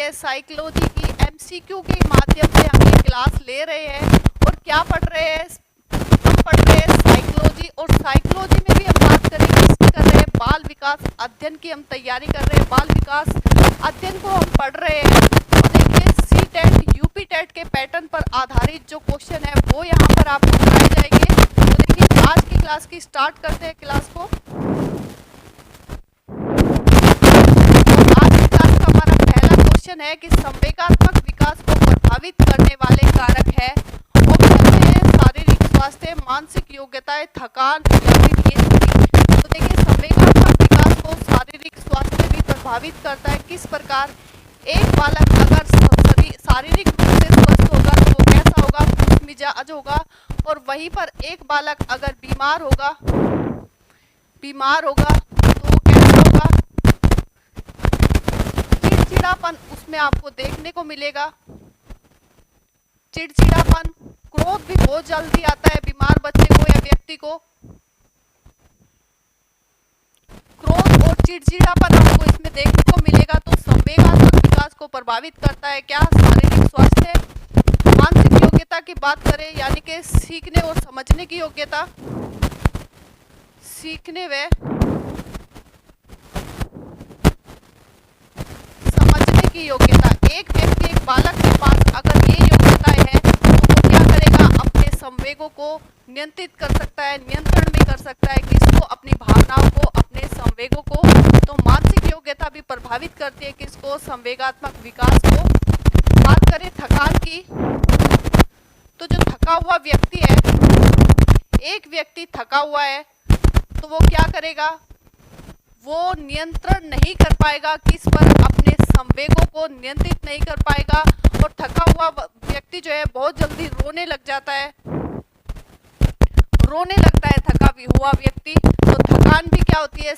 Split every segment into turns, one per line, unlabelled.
है साइकोलॉजी की एमसीक्यू के माध्यम से हम ये क्लास ले रहे हैं। और क्या पढ़ रहे हैं? हम पढ़ रहे हैं साइकोलॉजी, और साइकोलॉजी में भी हम बात करेंगे इसकी कर रहे हैं बाल विकास अध्ययन की हम तैयारी कर रहे हैं। बाल विकास अध्ययन को हम पढ़ रहे हैं। देखिए सी टेट यूपी टेट के पैटर्न पर आधारित जो क्वेश्चन है वो यहाँ पर आपको कराए जाएंगे। तो देखिए आज की क्लास की स्टार्ट करते हैं क्लास को। है कि संवेगात्मक विकास को प्रभावित करने वाले कारक है। ऑप्शन में है शारीरिक स्वास्थ्य, मानसिक योग्यताएं, थकान या फिर ये सभी। तो देखिए संवेगात्मक विकास को शारीरिक स्वास्थ्य भी प्रभावित करता है। किस प्रकार? एक बालक अगर शारीरिक रूप से स्वस्थ होगा तो वो कैसा होगा? खुश मिजाज होगा। और वहीं पर एक बालक अगर बीमार होगा तो वो कैसा होगा? चिड़चिड़ापन उसमें आपको देखने को मिलेगा। चिड़चिड़ापन, क्रोध भी बहुत जल्दी आता है बीमार बच्चे को या व्यक्ति को। क्रोध और चिड़चिड़ापन आपको इसमें देखने को मिलेगा। तो संवेगात्मक विकास को प्रभावित करता है क्या? शारीरिक स्वास्थ्य। मानसिक योग्यता की बात करें यानी कि सीखने और समझने की योग्यता, सीखने व की योग्यता। एक व्यक्ति, एक बालक के पास अगर ये योग्यताएं है तो वो क्या करेगा? अपने संवेगों को नियंत्रित कर सकता है, नियंत्रण भी कर सकता है। किसको? अपनी भावनाओं को, अपने संवेगों को। तो मानसिक योग्यता भी प्रभावित करती है किसको? संवेगात्मक विकास को। बात करें थकान की, तो जो थका हुआ व्यक्ति है, एक व्यक्ति थका हुआ है तो वो क्या करेगा? वो नियंत्रण नहीं कर पाएगा किस पर? अपने संवेगों को नियंत्रित नहीं कर पाएगा। और थका हुआ व्यक्ति जो है बहुत जल्दी रोने लग जाता है, रोने लगता है थका हुआ व्यक्ति। तो थकान भी क्या होती है?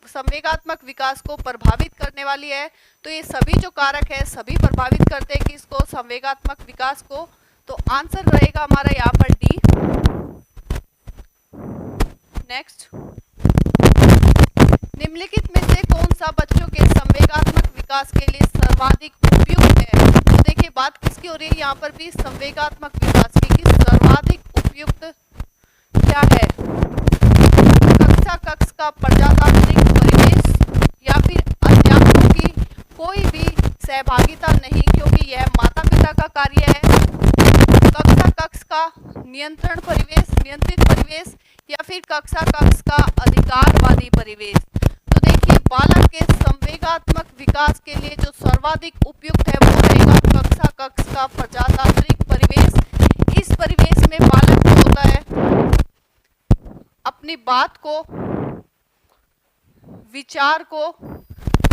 संवेगात्मक विकास को प्रभावित करने वाली है। तो ये सभी जो कारक है सभी प्रभावित करते हैं किसको? संवेगात्मक विकास को। तो आंसर रहेगा हमारा यहाँ पर डी। नेक्स्ट, निम्नलिखित में से कौन सा बच्चों के संवेगात्मक विकास के लिए सर्वाधिक उपयुक्त है? तो देखिए बात किसकी हो रही है यहाँ पर भी? संवेगात्मक विकास की। कि सर्वाधिक उपयुक्त क्या है? कक्ष का प्रजातांत्रिक परिवेश या फिर अध्यापकों की कोई भी सहभागिता नहीं क्योंकि यह माता पिता का कार्य है। कक्ष का नियंत्रण परिवेश, नियंत्रित परिवेश, या फिर कक्ष का अधिकारवादी परिवेश। तो देखिए बालक के संवेगात्मक विकास के लिए जो सर्वाधिक उपयुक्त है वो रहेगा कक्ष का प्रजातांत्रिक परिवेश। इस परिवेश में बालक जो होता है अपनी बात को, विचार को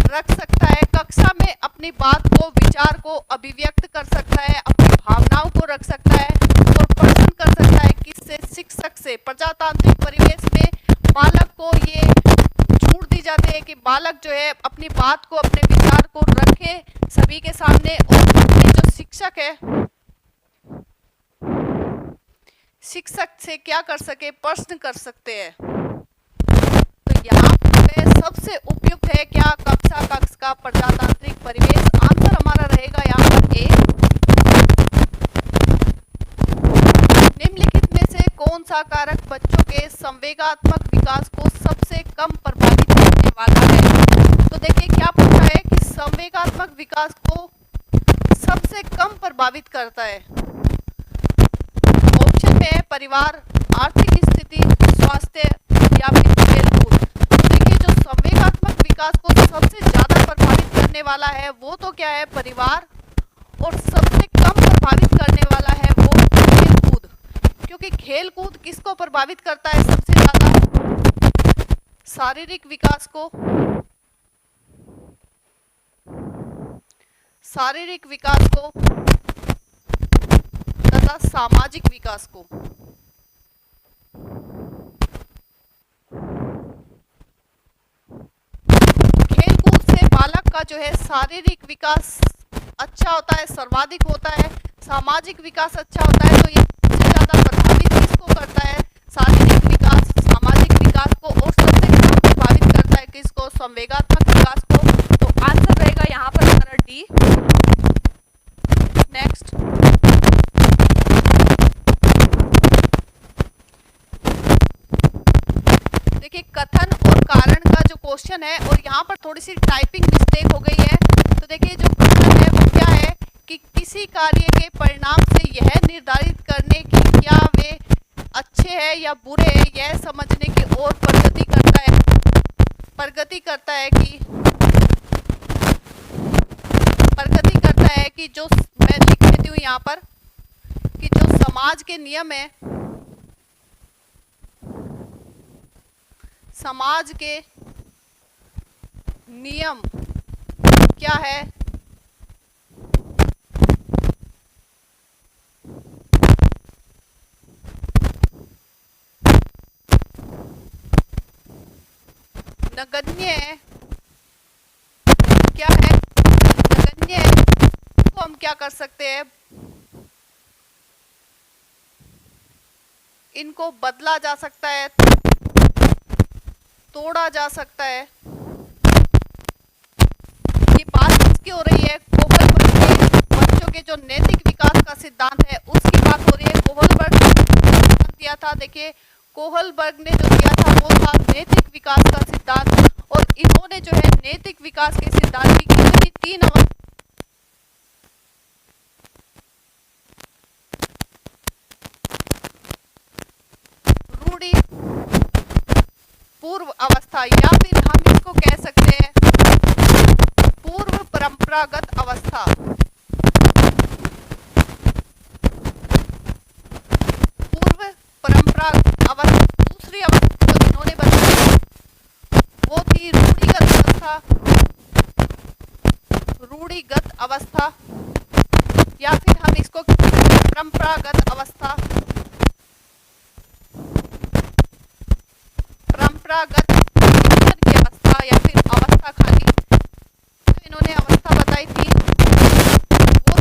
रख सकता है। कक्षा में अपनी बात को, विचार को अभिव्यक्त कर सकता है, अपनी भावनाओं को रख सकता है और प्रश्न कर सकता है। किससे? शिक्षक से। प्रजातांत्रिक परिवेश में बालक को ये छूट दी जाती है कि बालक जो है अपनी बात को, अपने विचार को रखे सभी के सामने, और अपने जो शिक्षक है, शिक्षक से क्या कर सके? प्रश्न कर सकते हैं। तो यहाँ पे सबसे उपयुक्त है क्या? कक्ष का प्रजातांत्रिक परिवेश। आंसर हमारा रहेगा यहाँ पर ए। निम्नलिखित में से कौन सा कारक बच्चों के संवेगात्मक विकास को सबसे कम प्रभावित करने वाला है? तो देखिए क्या पूछा है कि संवेगात्मक विकास को सबसे कम प्रभावित करता है। ऑप्शन में है परिवार, आर्थिक स्थिति, स्वास्थ्य या फिर खेलकूद। तो देखिए जो संवेगात्मक विकास को सबसे ज्यादा प्रभावित करने वाला है वो तो क्या है? परिवार। और सबसे कम प्रभावित करने वाला है वो खेलकूद। क्योंकि खेलकूद किसको प्रभावित करता है सबसे ज्यादा? शारीरिक विकास को, शारीरिक विकास को तथा सामाजिक विकास को। खेलकूद से बालक का जो है शारीरिक विकास अच्छा होता है, सर्वाधिक होता है। सामाजिक विकास अच्छा होता है। तो ये सबसे ज्यादा प्रभावित किसको करता है? शारीरिक विकास, सामाजिक विकास को, और सबसे कम प्रभावित करता है किसको? संवेगात्मक विकास को। तो आंसर रहेगा यहाँ पर हमारा डी। क्वेश्चन है और यहाँ पर थोड़ी सी टाइपिंग मिस्टेक हो गई है। तो देखिए जो क्वेश्चन है वो क्या है कि किसी कार्य के परिणाम से यह निर्धारित करने की क्या वे अच्छे हैं या बुरे हैं, यह समझने की ओर प्रगति करता है कि जो मैं लिख देती हूँ यहाँ पर कि जो समाज के नियम है, समाज के नियम क्या है, नगण्य क्या है, नगण्य को हम क्या कर सकते हैं, इनको बदला जा सकता है, तोड़ा जा सकता है। ये बात किसकी हो रही है? कोहलबर्ग के बच्चों के जो नैतिक विकास का सिद्धांत है उसकी बात हो रही है। कोहलबर्ग ने सिद्धांत दिया था, देखिए कोहलबर्ग ने जो दिया था वो था नैतिक विकास का सिद्धांत, और इन्होंने जो है नैतिक विकास के सिद्धांत की कितनी 3 अवस्था, रूढ़ि, पूर्व अवस्था, या फिर हम इसको कह सकते हैं पूर्व परंपरागत अवस्था, पूर्व परंपरागत अवस्था। दूसरी अवस्था जो इन्होंने बताई वो थी रूढ़िगत अवस्था, रूढ़िगत अवस्था, या फिर हम इसको परंपरागत अवस्था, परंपरागत की अवस्था, या फिर अवस्था खाली। जो इन्होंने अवस्था बताई थी वो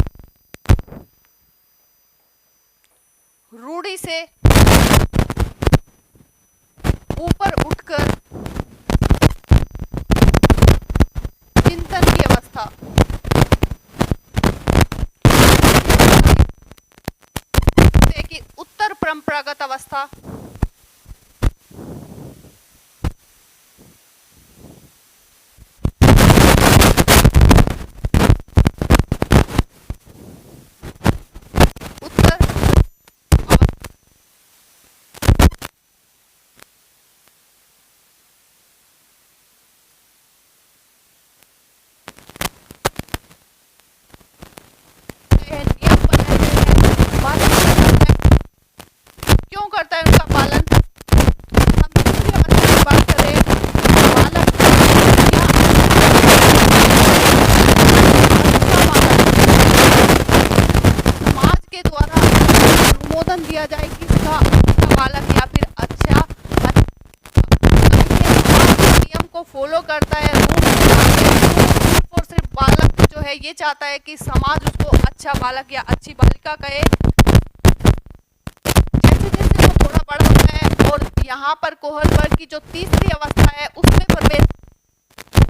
रूढ़ि से ऊपर उठकर चिंतन की अवस्था, कि उत्तर परंपरागत अवस्था, उत्तर नियम बनाए गए हैं, पालन करता है। क्यों करता है उनका पालन? हम दूसरी अवस्था की बात करें, बालक या समाज के द्वारा अनुमोदन दिया जाए कि इसका अच्छा बालक या फिर अच्छा नियम को फॉलो करता है, सिर्फ और सिर्फ बालक जो है ये चाहता है कि समाज उसको अच्छा बालक या अच्छी बालिका कहे। जैसे जैसे वो थोड़ा बड़ा होता है और यहाँ पर कोहलबर्ग की जो तीसरी अवस्था है उसमें प्रवेश,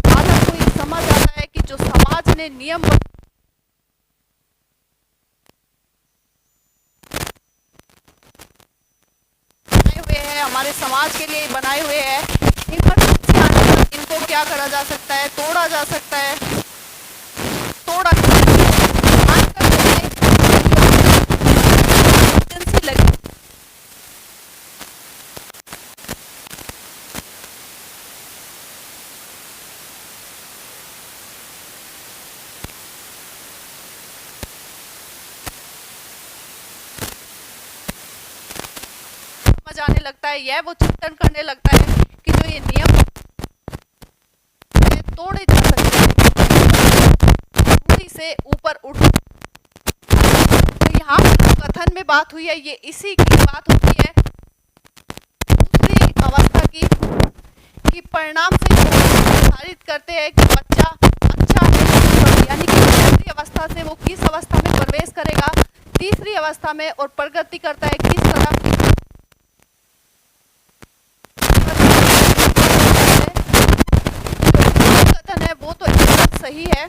बालक को ये समझ आता है कि जो समाज ने नियम बनाए हुए हैं, हमारे समाज के लिए बनाए हुए हैं, इमरजेंसी आने पर इनको क्या करा जा सकता है? तोड़ा जा सकता है, तोड़ा इमरजेंसी लगी। समझ आने लगता है, यह वो चिंतन करने लगता है कि जो ये नियम तोड़े जा सकते हैं, रूढ़ि से ऊपर उठ। तो यहाँ पर जो कथन में बात हुई है ये इसी की बात होती है दूसरी अवस्था की, कि परिणाम से निर्धारित करते हैं कि बच्चा अच्छा है, यानी कि दूसरी अवस्था से वो किस अवस्था में प्रवेश करेगा, तीसरी अवस्था में, और प्रगति करता है किस तरह की। कथन है वो तो एकदम सही है।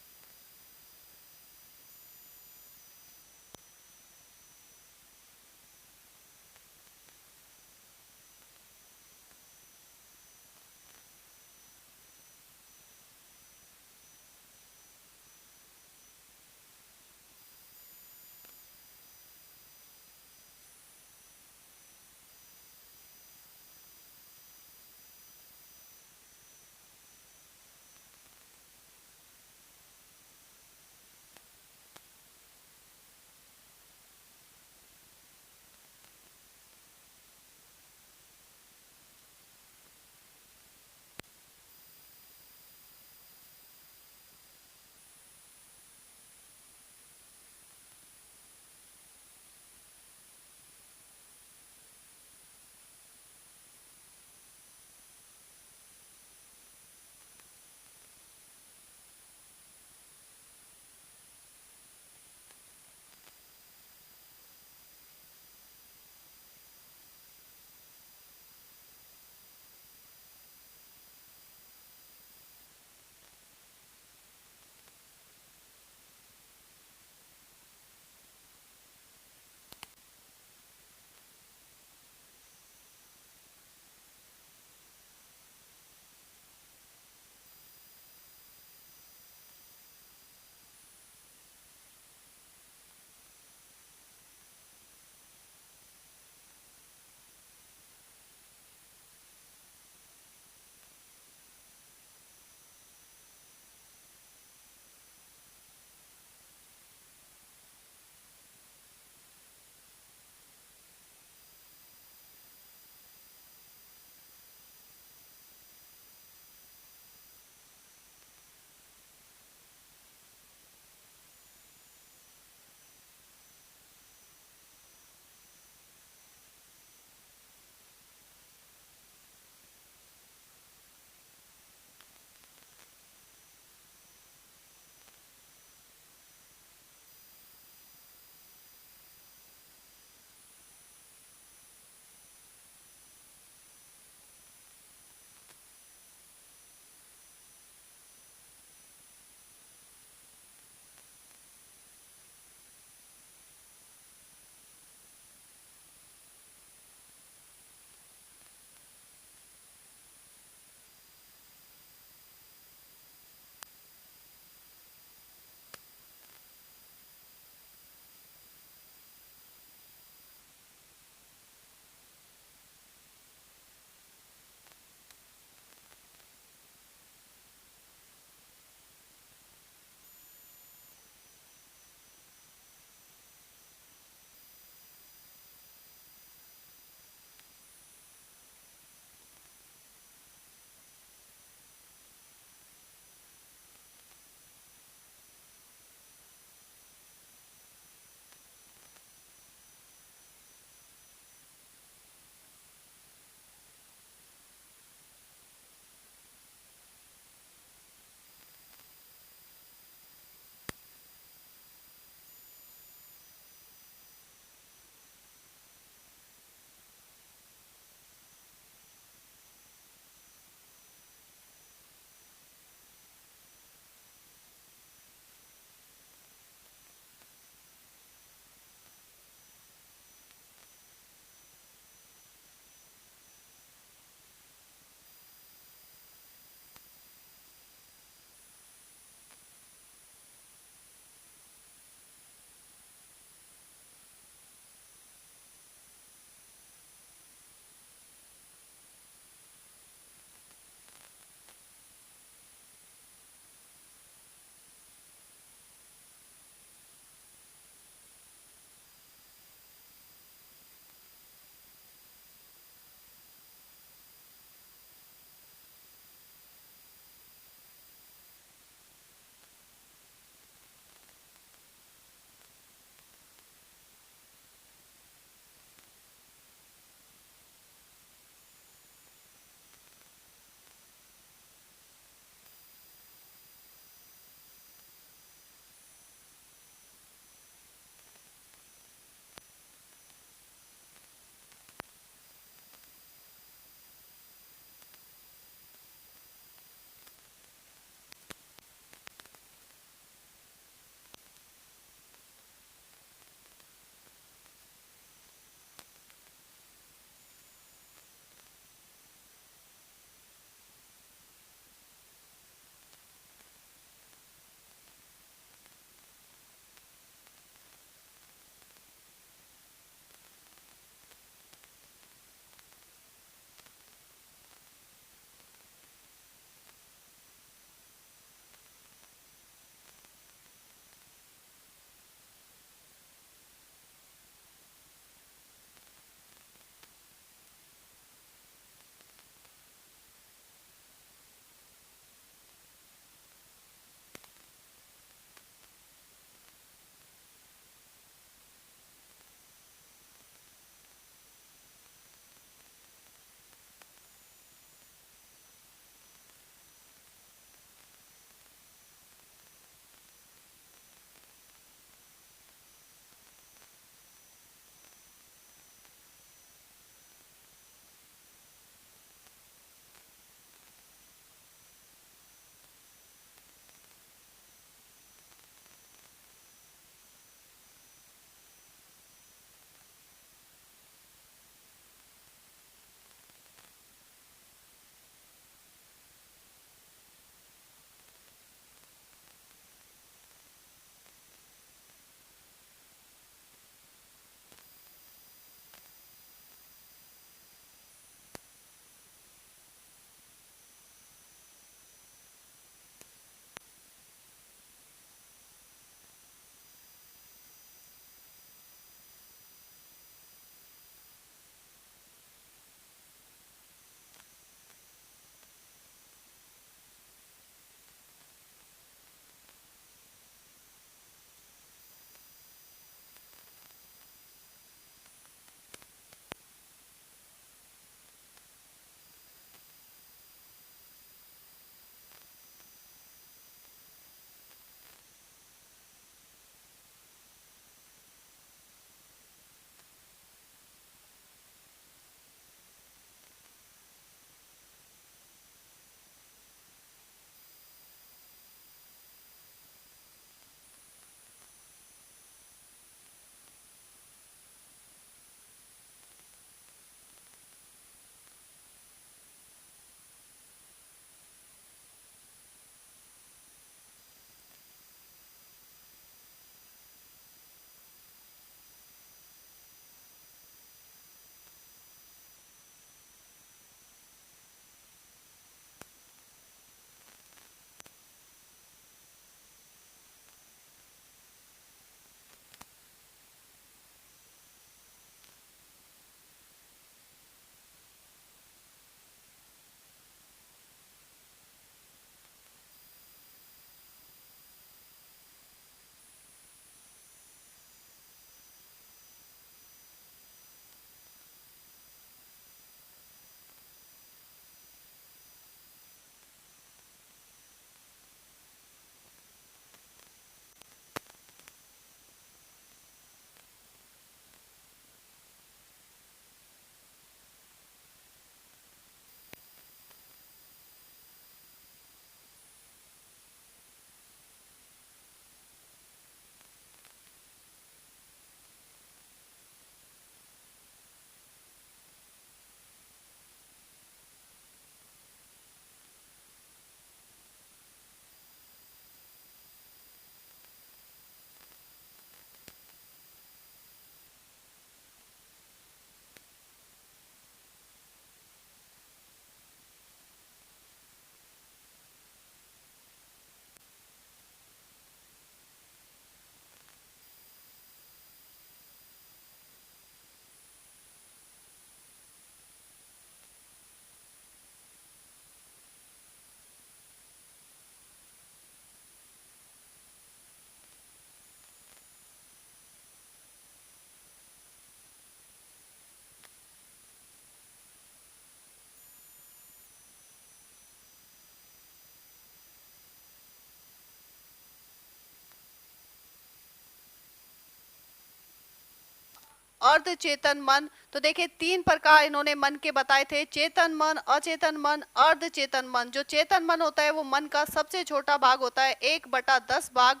अर्धचेतन मन। तो देखिए 3 प्रकार इन्होंने मन के बताए थे, चेतन मन, अचेतन मन, अर्धचेतन मन। जो चेतन मन होता है वो मन का सबसे छोटा भाग होता है, 1/10 भाग।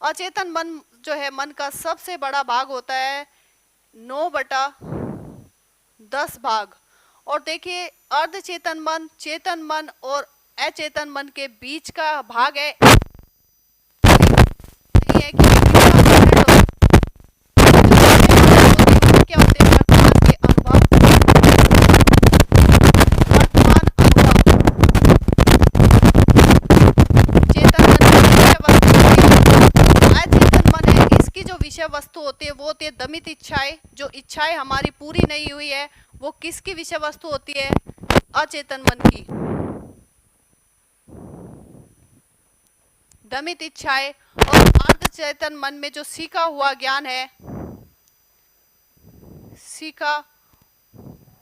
अचेतन मन जो है मन का सबसे बड़ा भाग होता है, 9/10 भाग। और देखिए अर्धचेतन मन, चेतन मन और अचेतन मन के बीच का भाग है, ये है कि क्या होते हैं, वर्तमान के अनुभव, वर्तमान अनुभव। चेतन मन की विषय वस्तु होती है, अचेतन मन है, इसकी जो विषय वस्तु होती है वो होती है दमित इच्छाएं। जो इच्छाएं हमारी पूरी नहीं हुई है वो किसकी विषय वस्तु होती है, अचेतन मन की, दमित इच्छाएं। और अर्धचेतन मन में जो सीखा हुआ ज्ञान है, सीखा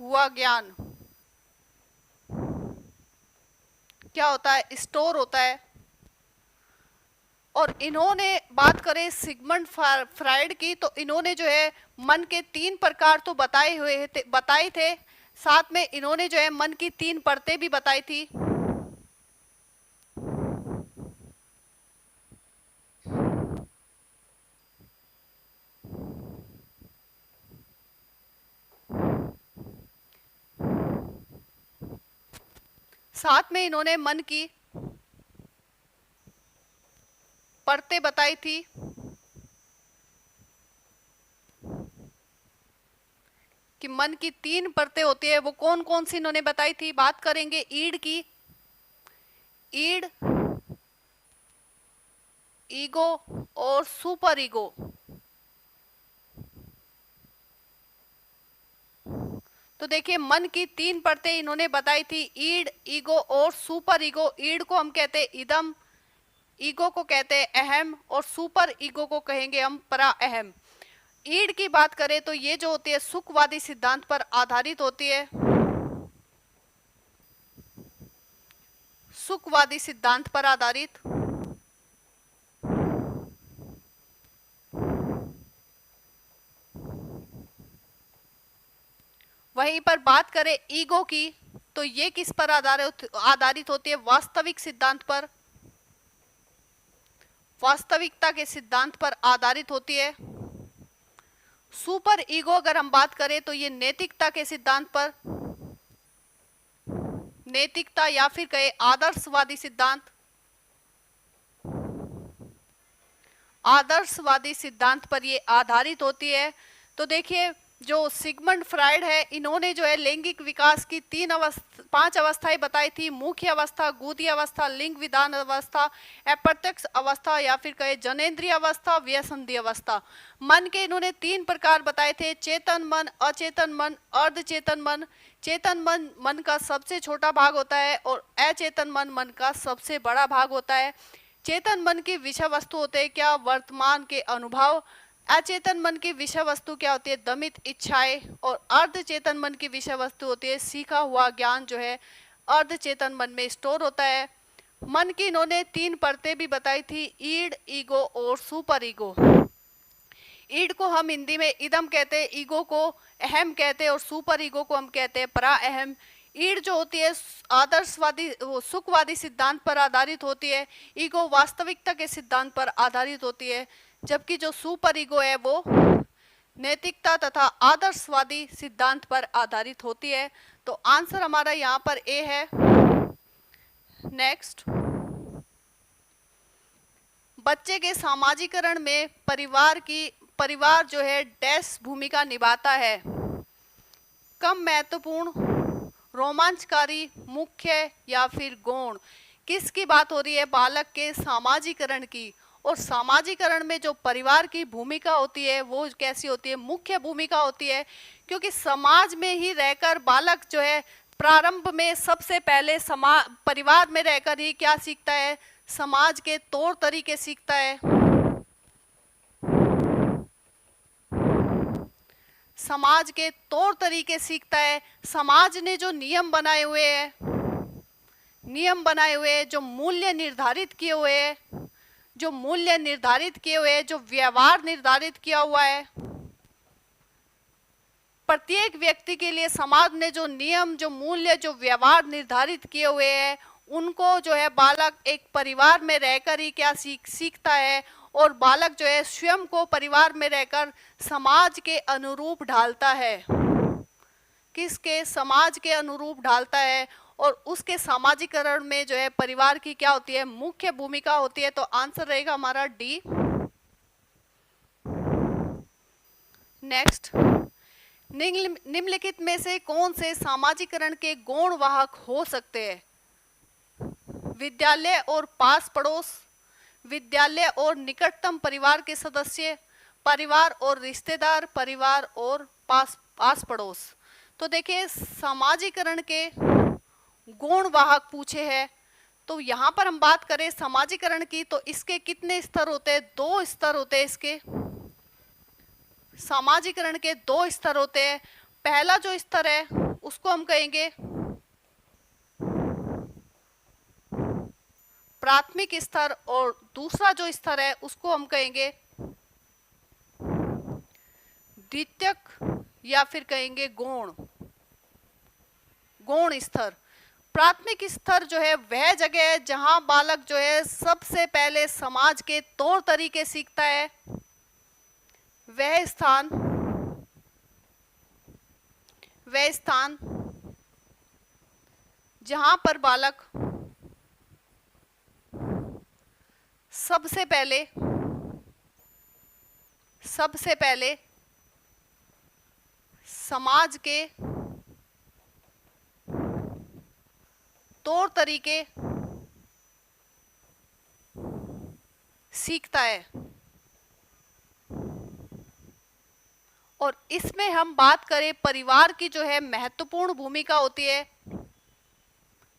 हुआ ज्ञान क्या होता है, स्टोर होता है। और इन्होंने बात करें सिगमंड फ्राइड की, तो इन्होंने जो है मन के 3 प्रकार तो बताए थे, साथ में इन्होंने जो है मन की 3 परतें भी बताई थी। साथ में इन्होंने मन की परतें बताई थी, कि मन की 3 परतें होती है, वो कौन कौन सी इन्होंने बताई थी। बात करेंगे ईड की, ईड, ईगो और सुपर ईगो। तो देखिए मन की 3 परतें इन्होंने बताई थी, ईड, ईगो और सुपर ईगो। ईड को हम कहते हैं इदम, ईगो को कहते हैं अहम और सुपर ईगो को कहेंगे हम परा अहम। ईड की बात करें तो ये जो होती है सुखवादी सिद्धांत पर आधारित होती है, सुखवादी सिद्धांत पर आधारित। वहीं पर बात करें ईगो की तो ये किस पर आधारित होती है, वास्तविक सिद्धांत पर, वास्तविकता के सिद्धांत पर आधारित होती है। सुपर ईगो अगर हम बात करें तो ये नैतिकता के सिद्धांत पर, नैतिकता या फिर कहे आदर्शवादी सिद्धांत, आदर्शवादी सिद्धांत पर ये आधारित होती है। तो देखिए जो सिगमंड फ्राइड है, इन्होंने जो है लैंगिक विकास की 5 अवस्थाएं बताई थी, मुख्य अवस्था, गुदी अवस्था, लिंग विधान अवस्था, अप्रत्यक्ष अवस्था या फिर कहे जनेंद्रिय अवस्था, व्यसंधि अवस्था। मन के इन्होंने 3 प्रकार बताए थे, चेतन मन, अचेतन मन, अर्धचेतन मन। चेतन मन मन का सबसे छोटा भाग होता है और अचेतन मन मन का सबसे बड़ा भाग होता है। चेतन मन की विषय वस्तु होते हैं क्या, वर्तमान के अनुभव। अचेतन मन की विषय वस्तु क्या होती है, दमित इच्छाएं। और अर्धचेतन मन की विषय वस्तु होती है सीखा हुआ ज्ञान, जो है अर्धचेतन मन में स्टोर होता है। मन की इन्होंने 3 परतें भी बताई थी, ईड, ईगो और सुपर ईगो। ईड को हम हिंदी में इदम कहते हैं, ईगो को अहम कहते हैं और सुपर ईगो को हम कहते हैं परा अहम। ईड जो होती है आदर्शवादी सुखवादी सिद्धांत पर आधारित होती है, ईगो वास्तविकता के सिद्धांत पर आधारित होती है, जबकि जो सुपर ईगो है वो नैतिकता तथा आदर्शवादी सिद्धांत पर आधारित होती है। तो आंसर हमारा यहाँ पर ए है। नेक्स्ट, बच्चे के सामाजिकरण में परिवार जो है डैश भूमिका निभाता है, कम महत्वपूर्ण, रोमांचकारी, मुख्य या फिर गौण। किसकी बात हो रही है, बालक के सामाजिकरण की। और सामाजिकरण में जो परिवार की भूमिका होती है वो कैसी होती है, मुख्य भूमिका होती है, क्योंकि समाज में ही रहकर बालक जो है प्रारंभ में सबसे पहले परिवार में रहकर ही क्या सीखता है, समाज के तौर तरीके सीखता है। समाज के तौर तरीके सीखता है। समाज ने जो नियम बनाए हुए हैं, जो मूल्य निर्धारित किए हुए हैं, जो व्यवहार निर्धारित किया हुआ है, प्रत्येक व्यक्ति के लिए समाज ने जो नियम, जो मूल्य, जो व्यवहार निर्धारित किए हुए हैं, उनको जो है बालक एक परिवार में रहकर ही क्या सीखता है, और बालक जो है स्वयं को परिवार में रहकर समाज के अनुरूप ढालता है। किसके? समाज के अनुरूप ढालता है, और उसके सामाजिकरण में जो है परिवार की क्या होती है? मुख्य भूमिका होती है। तो आंसर रहेगा हमारा डी। नेक्स्ट, निम्नलिखित में से कौन से सामाजिकरण के गौण वाहक हो सकते हैं? विद्यालय और पास पड़ोस, विद्यालय और निकटतम परिवार के सदस्य, परिवार और रिश्तेदार, परिवार और पास पड़ोस। तो देखिए, सामाजिकरण के गौण वाहक पूछे हैं, तो यहाँ पर हम बात करें सामाजिकरण की, तो इसके कितने स्तर होते हैं? 2 स्तर होते हैं इसके। सामाजिकरण के 2 स्तर होते हैं। पहला जो स्तर है उसको हम कहेंगे प्राथमिक स्तर, और दूसरा जो स्तर है उसको हम कहेंगे द्वितीयक, या फिर कहेंगे गौण स्तर। प्राथमिक स्तर जो है वह जगह है जहां बालक जो है सबसे पहले समाज के तौर तरीके सीखता है। वह स्थान जहां पर बालक सबसे पहले समाज के तौर तरीके सीखता है। और इसमें हम बात करें परिवार की जो है महत्वपूर्ण भूमिका होती है,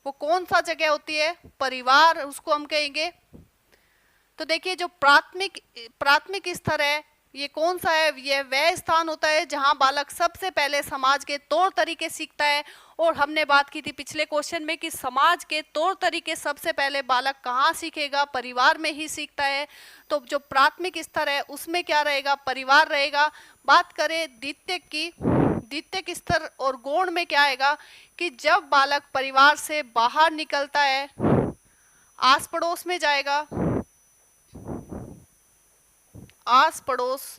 वो कौन सा जगह होती है? परिवार, उसको हम कहेंगे। तो देखिए, जो प्राथमिक स्तर है ये कौन सा है? ये वह स्थान होता है जहां बालक सबसे पहले समाज के तौर तरीके सीखता है। और हमने बात की थी पिछले क्वेश्चन में कि समाज के तौर तरीके सबसे पहले बालक कहाँ सीखेगा? परिवार में ही सीखता है। तो जो प्राथमिक स्तर है उसमें क्या रहेगा? परिवार रहेगा। बात करें द्वितीयक स्तर और गौण में क्या आएगा कि जब बालक परिवार से बाहर निकलता है, आस पड़ोस में जाएगा, आस पड़ोस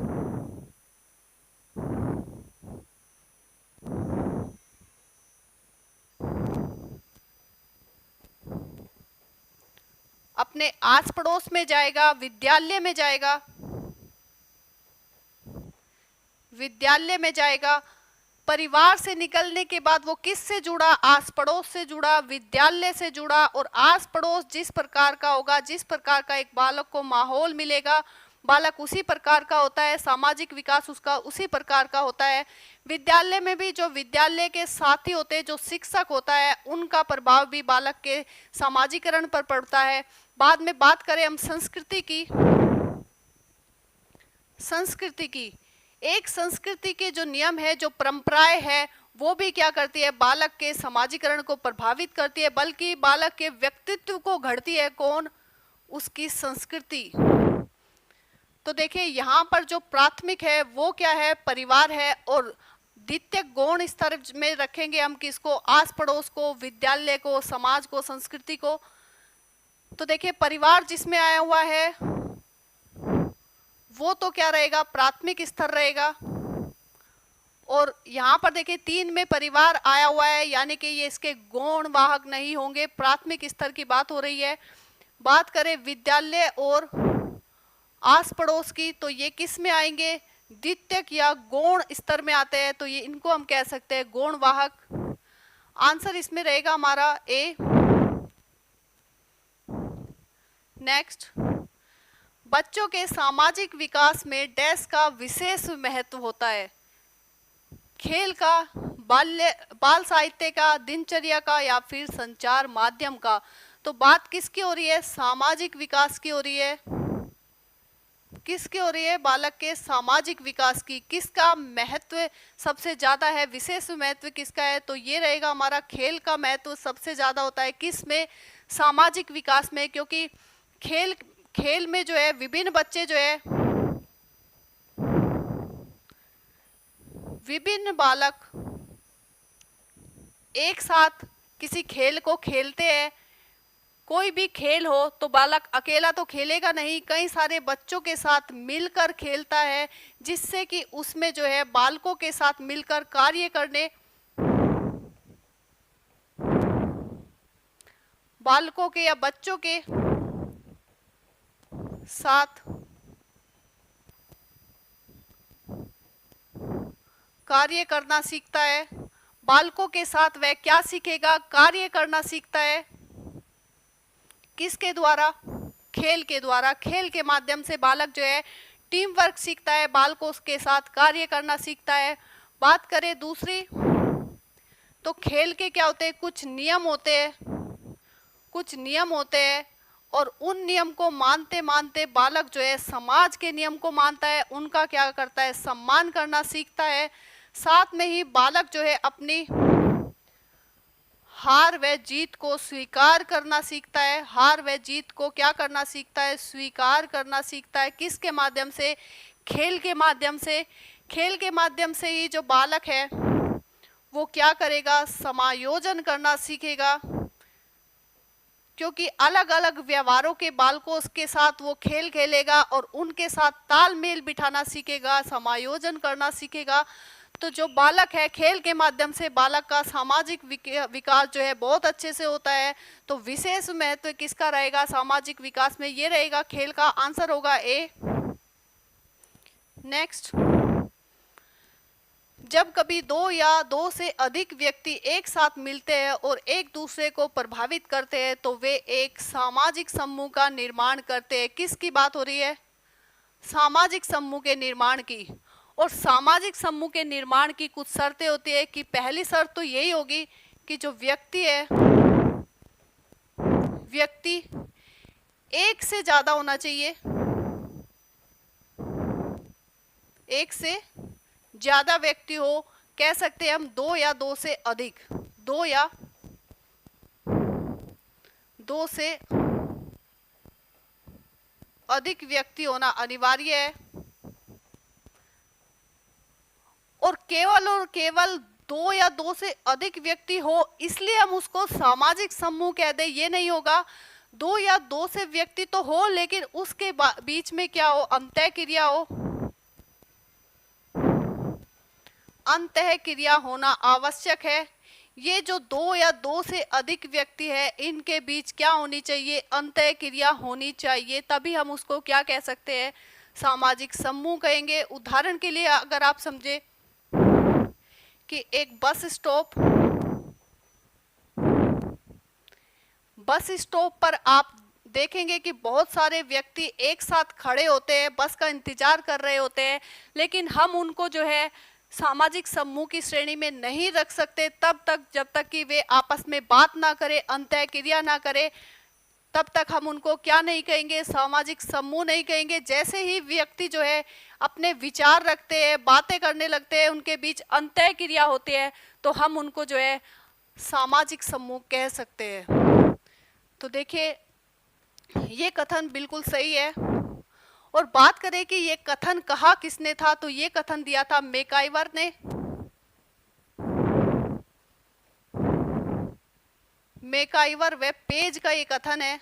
अपने आस पड़ोस में जाएगा, विद्यालय में जाएगा। परिवार से निकलने के बाद वो किससे जुड़ा? आस पड़ोस से जुड़ा, विद्यालय से जुड़ा। और आस पड़ोस जिस प्रकार का होगा, जिस प्रकार का एक बालक को माहौल मिलेगा, बालक उसी प्रकार का होता है, सामाजिक विकास उसका उसी प्रकार का होता है। विद्यालय में भी जो विद्यालय के साथी होते हैं, जो शिक्षक होता है, उनका प्रभाव भी बालक के सामाजिकरण पर पड़ता है। बाद में बात करें हम संस्कृति की, एक संस्कृति के जो नियम है, जो परंपराएं है, वो भी क्या करती है? बालक के सामाजिकरण को प्रभावित करती है, बल्कि बालक के व्यक्तित्व को गढ़ती है। कौन? उसकी संस्कृति। तो देखिए, यहाँ पर जो प्राथमिक है वो क्या है? परिवार है। और द्वितीय गौण स्तर में रखेंगे हम किसको? आस पड़ोस को, विद्यालय को, समाज को, संस्कृति को। तो देखिए, परिवार जिसमें आया हुआ है वो तो क्या रहेगा? प्राथमिक स्तर रहेगा। और यहाँ पर देखिए 3 में परिवार आया हुआ है, यानी कि ये इसके गौण वाहक नहीं होंगे, प्राथमिक स्तर की बात हो रही है। बात करें विद्यालय और आस पड़ोस की, तो ये किस में आएंगे? द्वितीयक या गौण स्तर में आते हैं। तो ये इनको हम कह सकते हैं गौण वाहक। आंसर इसमें रहेगा हमारा ए। नेक्स्ट, बच्चों के सामाजिक विकास में डैश का विशेष महत्व होता है? खेल का, बाल साहित्य का, दिनचर्या का, या फिर संचार माध्यम का? तो बात किसकी हो रही है? सामाजिक विकास की हो रही है। किसकी हो रही है? बालक के सामाजिक विकास की। किसका महत्व सबसे ज्यादा है? विशेष महत्व किसका है? तो ये रहेगा हमारा खेल का महत्व सबसे ज्यादा होता है। किस में? सामाजिक विकास में। क्योंकि खेल में जो है विभिन्न बच्चे जो है विभिन्न बालक एक साथ किसी खेल को खेलते हैं। कोई भी खेल हो तो बालक अकेला तो खेलेगा नहीं, कई सारे बच्चों के साथ मिलकर खेलता है, जिससे कि उसमें जो है बालकों के साथ मिलकर कार्य करने, बालकों के या बच्चों के साथ कार्य करना सीखता है। बालकों के साथ वह क्या सीखेगा? कार्य करना सीखता है। किसके द्वारा? खेल के द्वारा। खेल के माध्यम से बालक जो है टीम वर्क सीखता है, बालकों के साथ कार्य करना सीखता है। बात करें दूसरी, तो खेल के क्या होते हैं? कुछ नियम होते हैं, कुछ नियम होते हैं, और उन नियम को मानते मानते बालक जो है समाज के नियम को मानता है, उनका क्या करता है? सम्मान करना सीखता है। साथ में ही बालक जो है अपनी हार व जीत को स्वीकार करना सीखता है। हार व जीत को क्या करना सीखता है? स्वीकार करना सीखता है। किसके माध्यम से? खेल के माध्यम से। खेल के माध्यम से ही जो बालक है वो क्या करेगा? समायोजन करना सीखेगा, क्योंकि अलग अलग व्यवहारों के बालकों के साथ वो खेल खेलेगा और उनके साथ तालमेल बिठाना सीखेगा, समायोजन करना सीखेगा। तो जो बालक है, खेल के माध्यम से बालक का सामाजिक विकास जो है बहुत अच्छे से होता है। तो विशेष महत्व किसका रहेगा सामाजिक विकास में? ये रहेगा खेल का। आंसर होगा ए। नेक्स्ट, जब कभी दो या दो से अधिक व्यक्ति एक साथ मिलते हैं और एक दूसरे को प्रभावित करते हैं तो वे एक सामाजिक समूह का निर्माण करते हैं। किसकी बात हो रही है? सामाजिक समूह के निर्माण की। और सामाजिक समूह के निर्माण की कुछ शर्तें होती है कि पहली शर्त तो यही होगी कि जो व्यक्ति है, व्यक्ति एक से ज्यादा होना चाहिए, एक से ज्यादा व्यक्ति हो। कह सकते हैं हम दो या दो से अधिक, दो या दो से अधिक व्यक्ति होना अनिवार्य है। और केवल दो या दो से अधिक व्यक्ति हो इसलिए हम उसको सामाजिक समूह कह दे, ये नहीं होगा। दो या दो से व्यक्ति तो हो लेकिन उसके बीच में क्या हो? अंतः क्रिया हो। अंतः क्रिया होना आवश्यक है। ये जो दो या दो से अधिक व्यक्ति है इनके बीच क्या होनी चाहिए? अंतः क्रिया होनी चाहिए, तभी हम उसको क्या कह सकते हैं? सामाजिक समूह कहेंगे। उदाहरण के लिए अगर आप समझे कि एक बस स्टॉप पर आप देखेंगे कि बहुत सारे व्यक्ति एक साथ खड़े होते हैं, बस का इंतजार कर रहे होते हैं, लेकिन हम उनको जो है सामाजिक समूह की श्रेणी में नहीं रख सकते तब तक जब तक कि वे आपस में बात ना करें, अंतः क्रिया ना करें, तब तक हम उनको क्या नहीं कहेंगे? सामाजिक समूह नहीं कहेंगे। जैसे ही व्यक्ति जो है अपने विचार रखते हैं, बातें करने लगते हैं, उनके बीच अंतः क्रिया होती है, तो हम उनको जो है सामाजिक समूह कह सकते हैं। तो देखिए ये कथन बिल्कुल सही है। और बात करें कि ये कथन कहा किसने था, तो ये कथन दिया था मैकाइवर ने। मैकाइवर वेब पेज का ये कथन है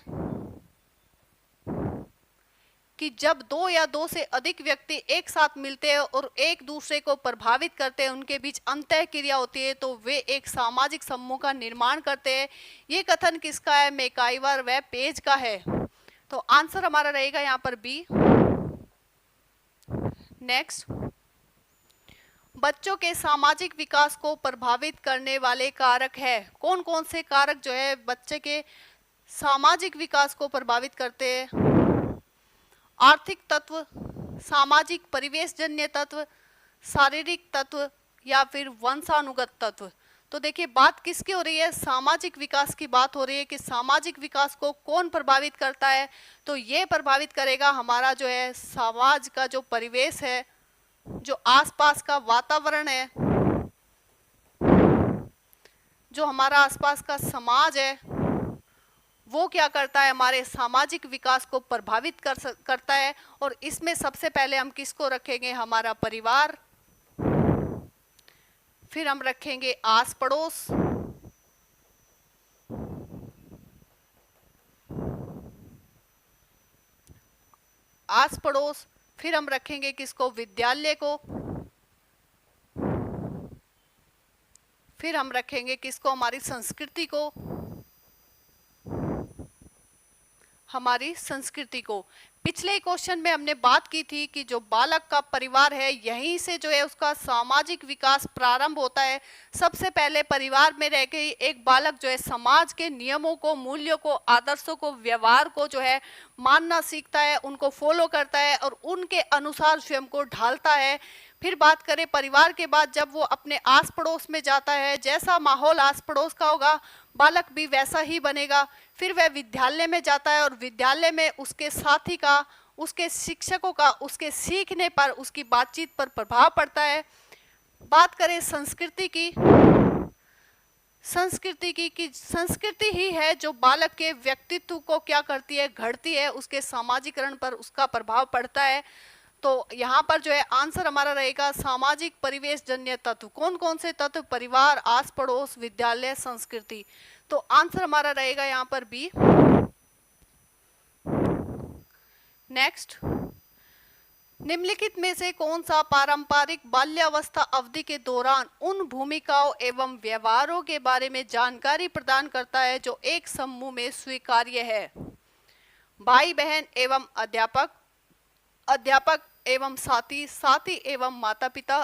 कि जब दो या दो से अधिक व्यक्ति एक साथ मिलते हैं और एक दूसरे को प्रभावित करते हैं, उनके बीच अंतः क्रिया होती है, तो वे एक सामाजिक समूह का निर्माण करते हैं। ये कथन किसका है? मैकाइवर वेब पेज का है। तो आंसर हमारा रहेगा यहाँ पर बी। नेक्स्ट, बच्चों के सामाजिक विकास को प्रभावित करने वाले कारक है। कौन कौन से कारक जो है बच्चे के सामाजिक विकास को प्रभावित करते हैं? आर्थिक तत्व, सामाजिक परिवेशजन्य तत्व, शारीरिक तत्व या फिर वंशानुगत तत्व। तो देखिए बात किसकी हो रही है? सामाजिक विकास की बात हो रही है कि सामाजिक विकास को कौन प्रभावित करता है? तो ये प्रभावित करेगा हमारा जो है समाज का जो परिवेश है, जो आसपास का वातावरण है, जो हमारा आसपास का समाज है, वो क्या करता है? हमारे सामाजिक विकास को प्रभावित करता है। और इसमें सबसे पहले हम किसको रखेंगे? हमारा परिवार। फिर हम रखेंगे आस पड़ोस, आस पड़ोस। फिर हम रखेंगे किसको, विद्यालय को। फिर हम रखेंगे किसको, हमारी संस्कृति को, हमारी संस्कृति को। पिछले क्वेश्चन में हमने बात की थी कि जो बालक का परिवार है, यहीं से जो है उसका सामाजिक विकास प्रारंभ होता है। सबसे पहले परिवार में रह के एक बालक जो है समाज के नियमों को, मूल्यों को, आदर्शों को, व्यवहार को जो है मानना सीखता है, उनको फॉलो करता है और उनके अनुसार स्वयं को ढालता है। फिर बात करें परिवार के बाद, जब वो अपने आस पड़ोस में जाता है, जैसा माहौल आस पड़ोस का होगा बालक भी वैसा ही बनेगा। फिर वह विद्यालय में जाता है और विद्यालय में उसके साथी का, उसके शिक्षकों का, उसके सीखने पर, उसकी बातचीत पर प्रभाव पड़ता है। बात करें संस्कृति की, कि संस्कृति ही है जो बालक के व्यक्तित्व को क्या करती है, घड़ती है, उसके सामाजिकरण पर उसका प्रभाव पड़ता है। तो यहाँ पर जो है आंसर हमारा रहेगा सामाजिक परिवेश जन्य तत्व। कौन कौन से तत्व, परिवार, आस पड़ोस, विद्यालय, संस्कृति। तो आंसर हमारा रहेगा यहाँ पर बी। नेक्स्ट, निम्नलिखित में से कौन सा पारंपरिक बाल्यावस्था अवधि के दौरान उन भूमिकाओं एवं व्यवहारों के बारे में जानकारी प्रदान करता है जो एक समूह में स्वीकार्य है। भाई बहन एवं अध्यापक, अध्यापक एवं साथी, साथी एवं माता पिता,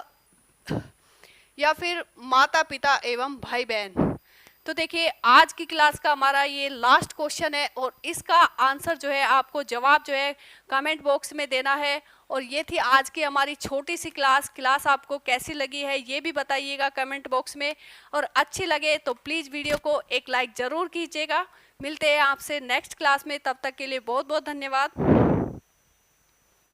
या फिर माता पिता एवं भाई बहन। तो देखिए आज की क्लास का हमारा ये लास्ट क्वेश्चन है और इसका आंसर जो है आपको जवाब जो है कमेंट बॉक्स में देना है। और ये थी आज की हमारी छोटी सी क्लास आपको कैसी लगी है ये भी बताइएगा कमेंट बॉक्स में। और अच्छी लगे तो प्लीज़ वीडियो को एक लाइक ज़रूर कीजिएगा। मिलते हैं आपसे नेक्स्ट क्लास में, तब तक के लिए बहुत बहुत धन्यवाद।